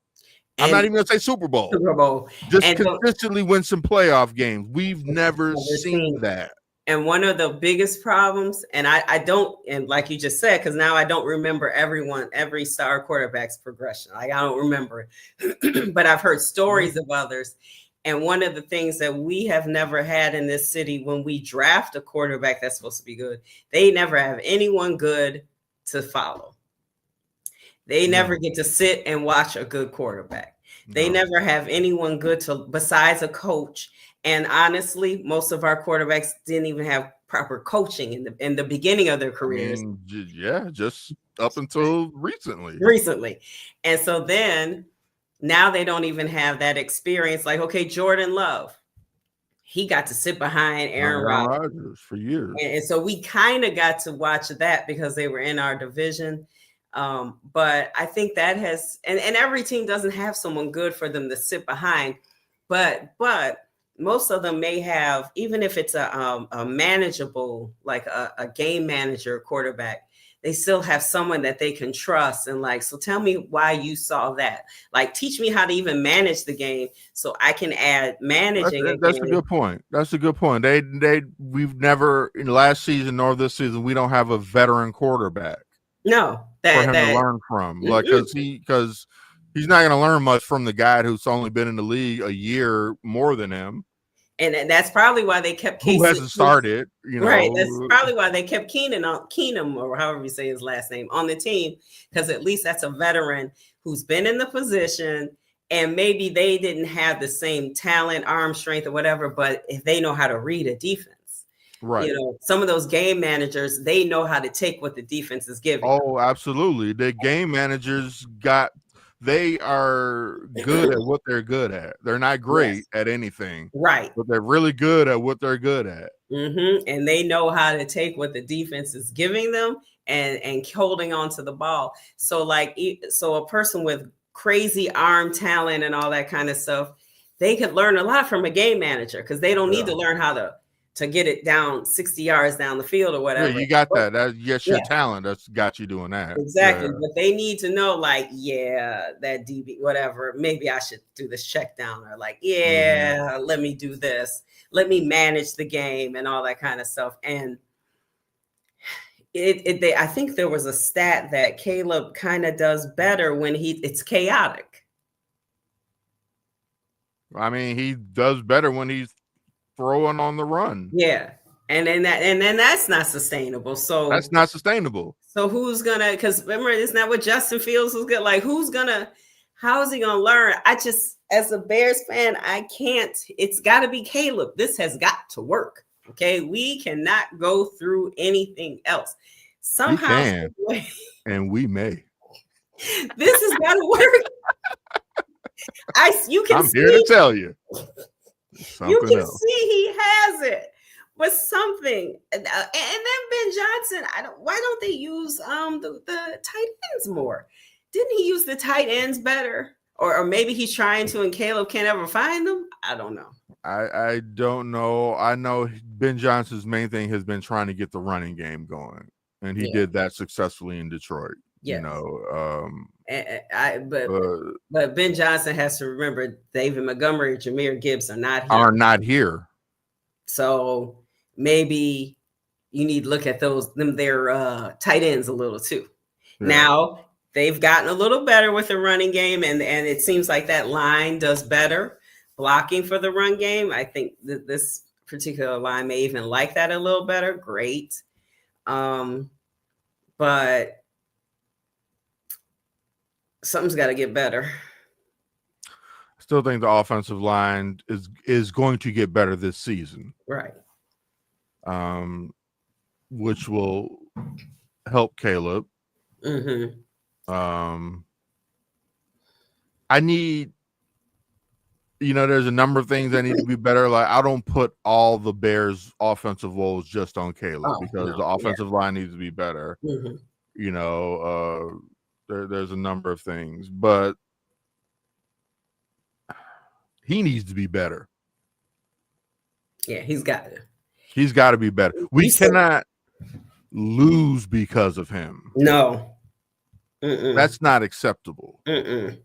I'm not even going to say Super Bowl. Just consistently win some playoff games. We've never seen that. And one of the biggest problems, and I don't, and like you just said, because now I don't remember every star quarterback's progression. Like, I don't remember it, but I've heard stories of others. And one of the things that we have never had in this city, when we draft a quarterback that's supposed to be good, they never have anyone good to follow. They never get to sit and watch a good quarterback. They never have anyone good besides a coach. And honestly, most of our quarterbacks didn't even have proper coaching in the beginning of their careers. I mean, just up until recently. And so then now they don't even have that experience. Like, okay, Jordan Love, he got to sit behind Aaron Rodgers for years. And so we kind of got to watch that because they were in our division. But I think that has, and every team doesn't have someone good for them to sit behind, but most of them may have, even if it's a manageable, like a game manager quarterback, they still have someone that they can trust. And like, so tell me why you saw that. Like, teach me how to even manage the game so I can add managing. That's a good point. That's a good point. We've never, in last season nor this season, we don't have a veteran quarterback. No, for him to learn from. Like, because he's not going to learn much from the guy who's only been in the league a year more than him. And that's probably why they kept Who hasn't started, you know. Right. That's probably why they kept Keenum, or however you say his last name, on the team, because at least that's a veteran who's been in the position, and maybe they didn't have the same talent, arm strength, or whatever, but if they know how to read a defense. Right. You know, some of those game managers, they know how to take what the defense is giving. Oh, absolutely. The game managers they are good at what they're good at. They're not great at anything. Right. But they're really good at what they're good at. And they know how to take what the defense is giving them and holding on to the ball. So a person with crazy arm talent and all that kind of stuff, they could learn a lot from a game manager, because they don't need to learn how to get it down 60 yards down the field or whatever. Yeah, you got that. That's your talent. That's got you doing that. Exactly. Yeah. But they need to know, like, that DB, whatever, maybe I should do this check down, or like, let me do this. Let me manage the game and all that kind of stuff. And I think there was a stat that Caleb kind of does better when it's chaotic. I mean, he does better when he's throwing on the run. Yeah. And then that's not sustainable. So that's not sustainable. So who's gonna, because remember, isn't that what Justin Fields was good? Like, how is he gonna learn? As a Bears fan, I can't, it's gotta be Caleb. This has got to work. Okay. We cannot go through anything else. Somehow. We can, and we may. This has got to work. I'm here to tell you. You can see he has it, but something. And then Ben Johnson, why don't they use the tight ends more? Didn't he use the tight ends better? Or maybe he's trying to, and Caleb can't ever find them? I don't know. I don't know. I know Ben Johnson's main thing has been trying to get the running game going. and he did that successfully in Detroit. Yes. You know, but Ben Johnson has to remember David Montgomery, Jahmyr Gibbs are not here. So maybe you need to look at their tight ends a little too. Yeah. Now they've gotten a little better with the running game, and it seems like that line does better blocking for the run game. I think that this particular line may even like that a little better. Great. But something's got to get better. I still think the offensive line is going to get better this season. Right. Which will help Caleb. Mm-hmm. I need, there's a number of things that need to be better. Like, I don't put all the Bears' offensive woes just on Caleb because the offensive line needs to be better. Mm-hmm. There's a number of things, but he needs to be better. Yeah, he's got to. He's got to be better. We cannot lose because of him. No. That's not acceptable. Mm-mm.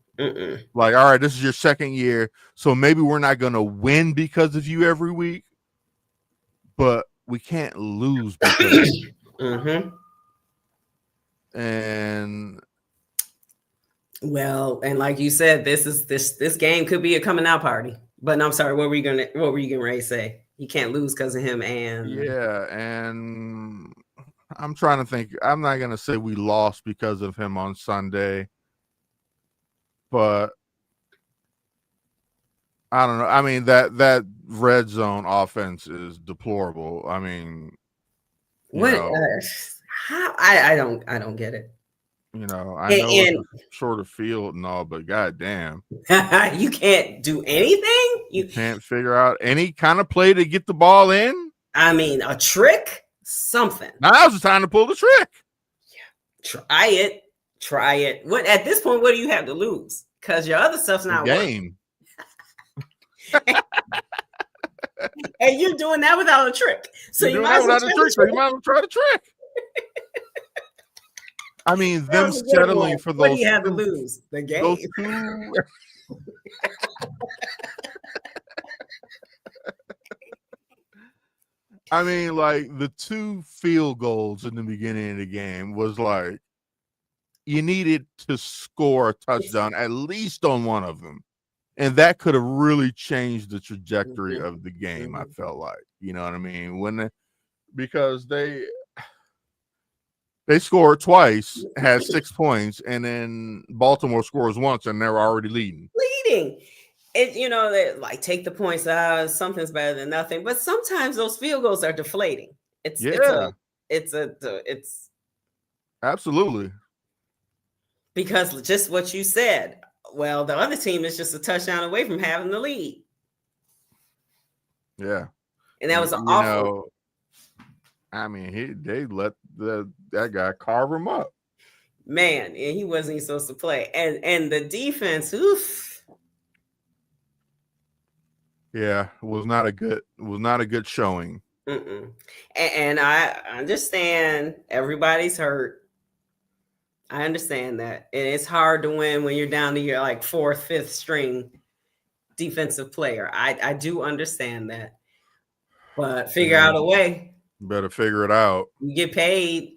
Like, all right, this is your second year, so maybe we're not going to win because of you every week, but we can't lose because of you. Mm-hmm. And well, and like you said, this game could be a coming out party. But I'm sorry, what were you getting ready to say? You can't lose because of him, and I'm trying to think. I'm not gonna say we lost because of him on Sunday, but I don't know. I mean, that red zone offense is deplorable. I mean, how I don't get it. I know it's a shorter field and all, but goddamn, you can't do anything. You can't figure out any kind of play to get the ball in. I mean, a trick, something. Now's the time to pull the trick. Yeah, try it. What at this point? What do you have to lose? Because your other stuff's not working. And you're doing that without a trick. So you might as well try the trick. I mean, them settling for those. What do you have to lose? The game. Those two. I mean, like, the 2 field goals in the beginning of the game was like, you needed to score a touchdown at least on one of them. And that could have really changed the trajectory of the game, I felt like. You know what I mean? Because they scored twice, had 6 points, and then Baltimore scores once, and they're already leading. They like take the points out. Something's better than nothing. But sometimes those field goals are deflating. It's absolutely, because just what you said. Well, the other team is just a touchdown away from having the lead. Yeah, and that was awful. I mean, they let that guy carve him up. Man, and he wasn't even supposed to play. And the defense, oof. Yeah, it was not a good showing. And I understand everybody's hurt. I understand that. And it's hard to win when you're down to your like 4th, 5th string defensive player. I do understand that. But figure out a way. Better figure it out. You get paid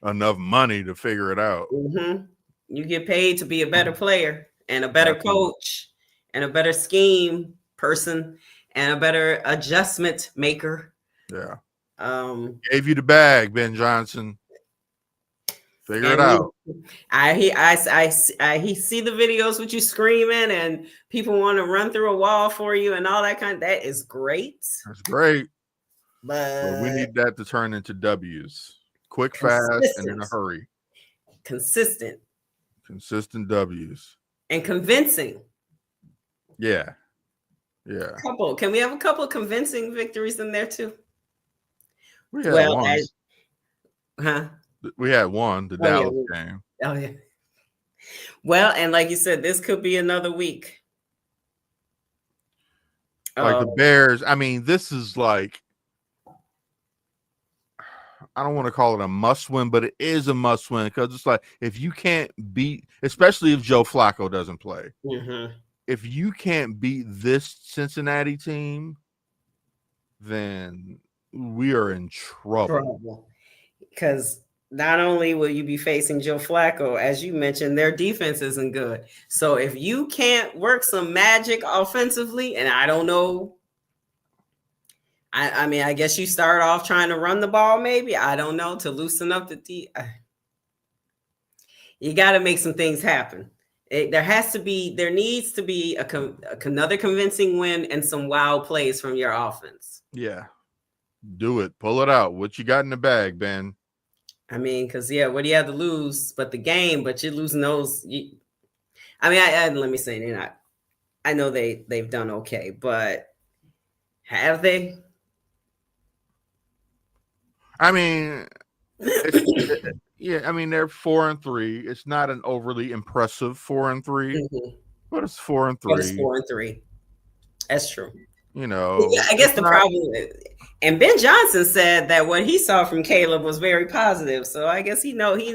enough money to figure it out. Mm-hmm. You get paid to be a better player and a better coach and a better scheme person and a better adjustment maker. Yeah. Gave you the bag, Ben Johnson. Figure it out. I see the videos with you screaming and people want to run through a wall for you and all that that is great. That's great. But we need that to turn into W's. Quick, fast, and in a hurry. Consistent W's. And convincing. Yeah. Can we have a couple of convincing victories in there too? We had one. We had one, the Dallas game. Oh yeah. Well, and like you said, this could be another week. Like the Bears. I mean, this is like, I don't want to call it a must win, but it is a must win because it's like if you can't beat, especially if Joe Flacco doesn't play, if you can't beat this Cincinnati team, then we are in trouble. Because not only will you be facing Joe Flacco, as you mentioned, their defense isn't good. So if you can't work some magic offensively, and I don't know, I mean, I guess you start off trying to run the ball, maybe. I don't know, to loosen up the you got to make some things happen. There needs to be another convincing win and some wild plays from your offense. Yeah. Do it. Pull it out. What you got in the bag, Ben? I mean, because, what do you have to lose but the game? But you're losing those. Let me say, they're not. I know they've done okay, but have they? I mean, yeah. I mean, they're 4-3. It's not an overly impressive 4-3, but it's 4-3. It's 4-3. That's true. You know, I guess the problem is, and Ben Johnson said that what he saw from Caleb was very positive. So I guess he knows our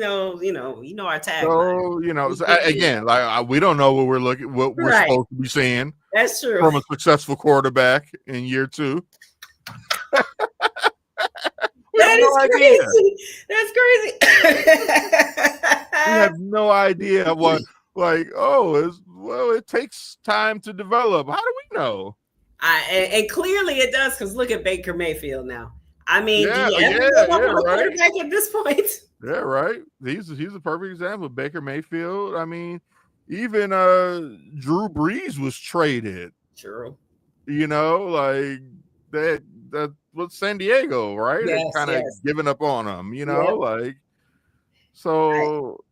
tagline. So, again, like we don't know what we're supposed to be seeing. That's true. From a successful quarterback in year 2. That is crazy. That's crazy. We have no idea what, it takes time to develop. How do we know? And clearly it does, because look at Baker Mayfield now. I mean, quarterback at this point. Yeah, right. He's a perfect example. Baker Mayfield. I mean, even Drew Brees was traded. True. Like that was San Diego, right? Yes, kind of giving up on him, so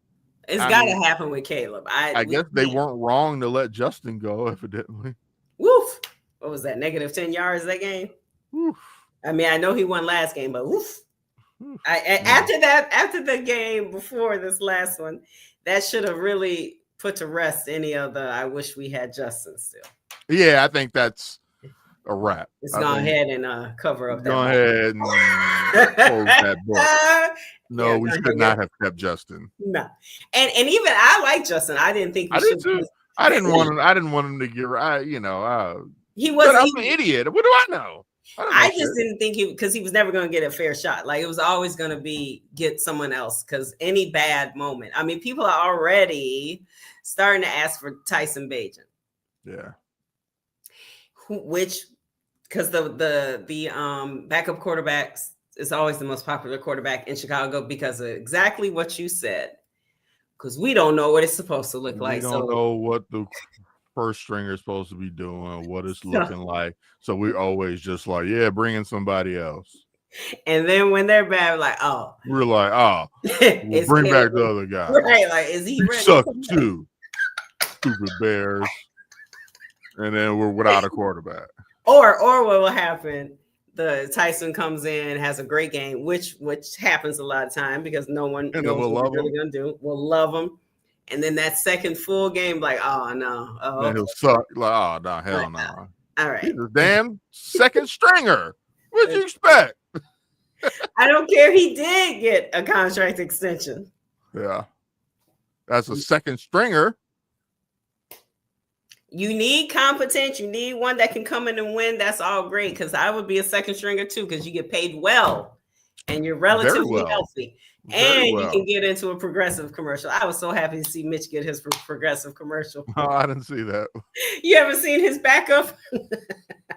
it's got to happen with Caleb. I guess they weren't wrong to let Justin go, evidently. Woof. What was that? Negative 10 yards that game? Oof. I mean, I know he won last game, but woof. After the game before this last one, that should have really put to rest any of the I wish we had Justin still. Yeah, I think that's a wrap. Let's go ahead and cover up that. Go ahead and close that book. No, we should not have kept Justin. No. And even I like Justin. I didn't think I did too. I didn't want him to get he was I'm an idiot. What do I know? I just didn't think because he was never going to get a fair shot. Like it was always going to get someone else, because any bad moment. I mean, people are already starting to ask for Tyson Bagent. Yeah. Because the backup quarterbacks is always the most popular quarterback in Chicago because of exactly what you said. Because we don't know what it's supposed to look like. We don't know what the first stringer is supposed to be doing, what it's looking like. So we're always just like, bring in somebody else. And then when they're bad, we're like, we'll bring back the other guy. Right? Like, is he ready? Suck too, stupid Bears. And then we're without a quarterback. Or what will happen? The Tyson comes in, has a great game, which happens a lot of time because no one knows what he's really gonna do. We'll love him. And then that second full game, like, oh no. Oh, then he'll suck. Like, oh no, hell no. All right. He's a damn second stringer. What'd you expect? I don't care. He did get a contract extension. Yeah. That's a second stringer. You need competence. You need one that can come in and win. That's all great, because I would be a second stringer too, because you get paid well and you're relatively healthy. You can get into a Progressive commercial. I was so happy to see Mitch get his Progressive commercial. Oh, I didn't see that. You haven't seen his backup?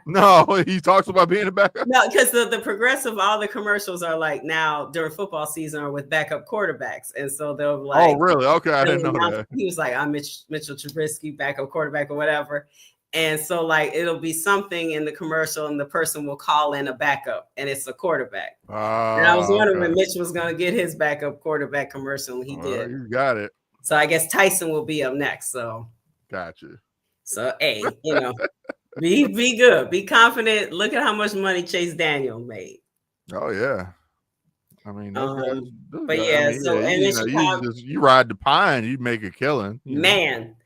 No, he talks about being a backup. No, because the Progressive, all the commercials are like now during football season are with backup quarterbacks. And so they'll like, oh, really? Okay, I didn't know that. He was like, I'm Mitchell Trubisky, backup quarterback or whatever. And so like it'll be something in the commercial and the person will call in a backup and it's a quarterback. And I was wondering when Mitch was going to get his backup quarterback commercial, and he did. You got it. So I guess Tyson will be up next. So gotcha. So hey, be good, be confident. Look at how much money Chase Daniel made. Oh yeah. I mean, you ride the pine, you make a killing. Man.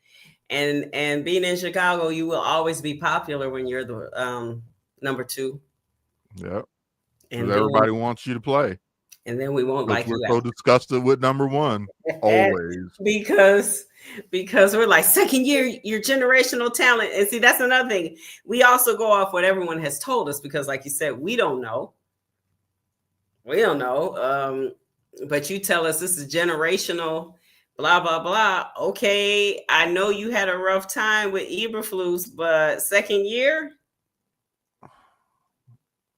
And being in Chicago, you will always be popular when you're the number 2. Yep. And everybody wants you to play. and then we won't like we're you so after. disgusted with number one always. because we're like, second year, you're generational talent. And see, that's another thing. We also go off what everyone has told us because, like you said, we don't know. But you tell us this is generational, blah blah blah. Okay, I know you had a rough time with Eberflus, but second year,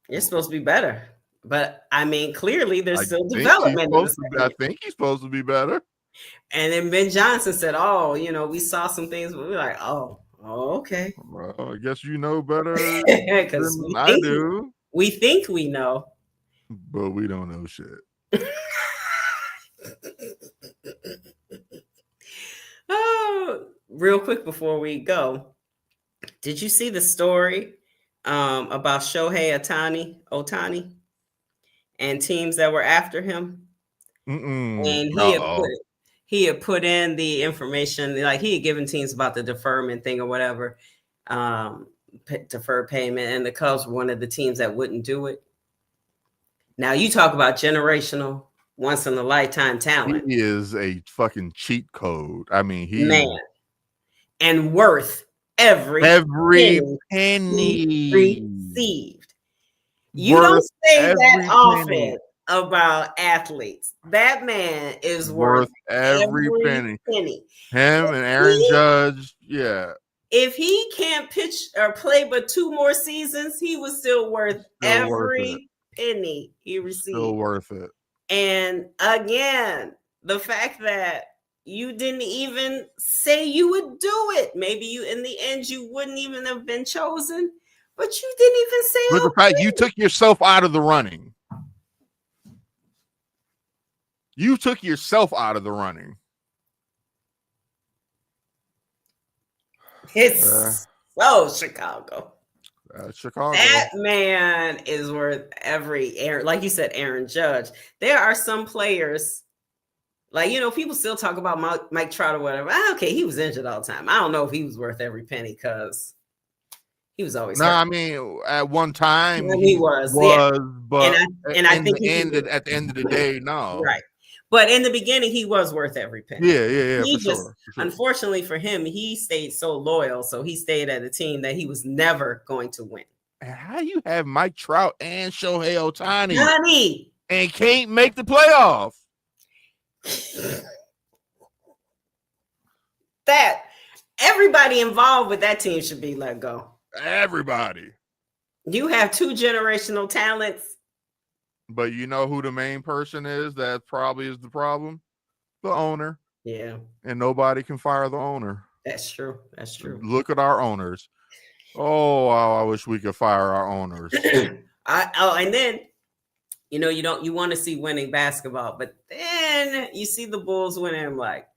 you're supposed to be better. But I mean, clearly there's still development. I think he's supposed to be better. And then Ben Johnson said, "Oh, we saw some things, but we're like, oh, okay." Well, I guess you know better because than I do. We think we know, but we don't know shit. Oh, real quick before we go, did you see the story about Shohei Ohtani and teams that were after him? And he had put in the information, like he had given teams about the deferment thing or whatever, deferred payment, and the Cubs were one of the teams that wouldn't do it. Now you talk about generational, once in a lifetime talent. He is a fucking cheat code. I mean, and worth every penny received. You don't say that often about athletes. That man is worth every penny. Him and Aaron Judge, yeah. If he can't pitch or play but 2 more seasons, he was still worth every penny he received. Still worth it. And again, the fact that you didn't even say you would do it. Maybe you, in the end, you wouldn't even have been chosen, but you didn't even say it. But the fact you took yourself out of the running. You took yourself out of the running. It's so Chicago. Chicago. That man is worth every Aaron, like you said, Aaron Judge. There are some players, like, people still talk about Mike Trout or whatever. Okay, he was injured all the time. I don't know if he was worth every penny because he was always hurt. I mean, at one time he was, but I think at the end of the day, no. Right. But in the beginning, he was worth every penny. Yeah. He just, sure. Unfortunately for him, he stayed so loyal. So he stayed at a team that he was never going to win. And how do you have Mike Trout and Shohei Ohtani and can't make the playoff? That everybody involved with that team should be let go. Everybody. You have 2 generational talents. But you know who the main person is that probably is the problem? The owner. Yeah. And nobody can fire the owner. That's true. Look at our owners. Oh, I wish we could fire our owners. And then, you want to see winning basketball, but then you see the Bulls winning. I'm like,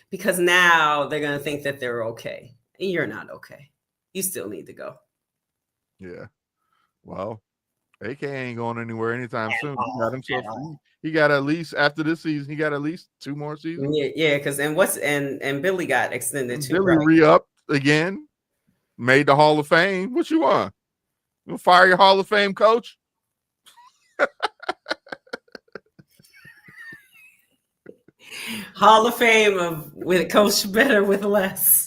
because now they're going to think that they're okay. And you're not okay. You still need to go. Yeah. Well, AK ain't going anywhere anytime soon. He got at least, after this season, he got at least 2 more seasons. Yeah, because and Billy got extended too. Billy re-upped again, made the Hall of Fame. What you want? You'll fire your Hall of Fame coach? Hall of Fame with coach better with less.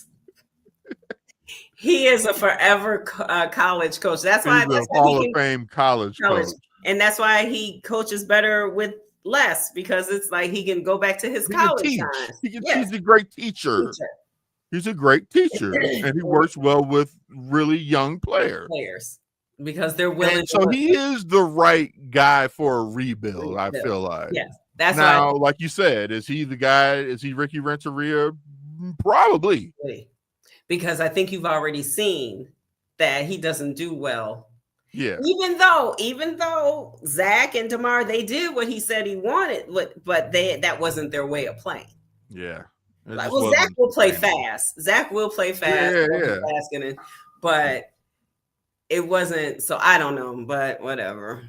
He is a forever college coach. That's why he's a Hall of Fame college coach. And that's why he coaches better with less, because it's like he can go back to his college times. He's a great teacher. He's a great teacher. And he works well with really young players. Because they're willing. And so he is the right guy for a rebuild, I feel like. Yes. That's now, like you said, is he the guy? Is he Ricky Renteria? Probably. Because I think you've already seen that he doesn't do well. Yeah. Even though Zach and DeMar, they did what he said he wanted, but that wasn't their way of playing. Yeah. Zach will play fast. Zach will play fast. Yeah. But it wasn't. So I don't know, but whatever.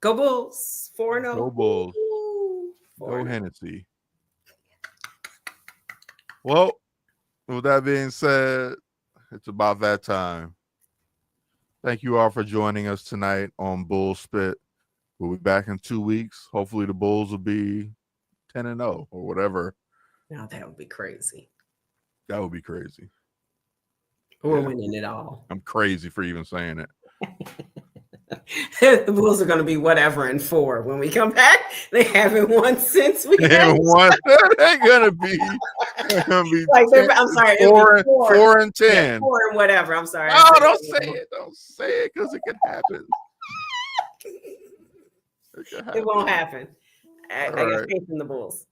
Go Bulls. 4-0. Go Bulls. Go Hennessy. Well, with that being said, it's about that time. Thank you all for joining us tonight on Bull Spit. We'll be back in 2 weeks. Hopefully the Bulls will be 10-0 or whatever. Now that would be crazy. That would be crazy. We're winning it all. I'm crazy for even saying it. The Bulls are going to be whatever in 4 when we come back. They haven't won since we haven't won. They're gonna be like 10, I'm sorry, 4 and 10. Yeah, 4 and whatever. I'm sorry. Oh, don't say it. Don't say it because it can happen. It won't happen. I got faith in the Bulls.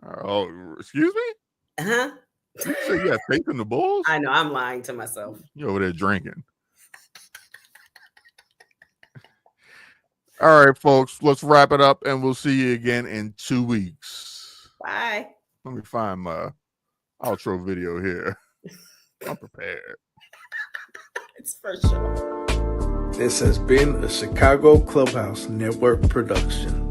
Oh, excuse me? Huh? You say you have faith in the Bulls? I know. I'm lying to myself. You over there drinking. All right, folks, let's wrap it up, and we'll see you again in 2 weeks. Bye. Let me find my outro video here. I'm prepared. It's for sure. This has been a Chicago Clubhouse Network production.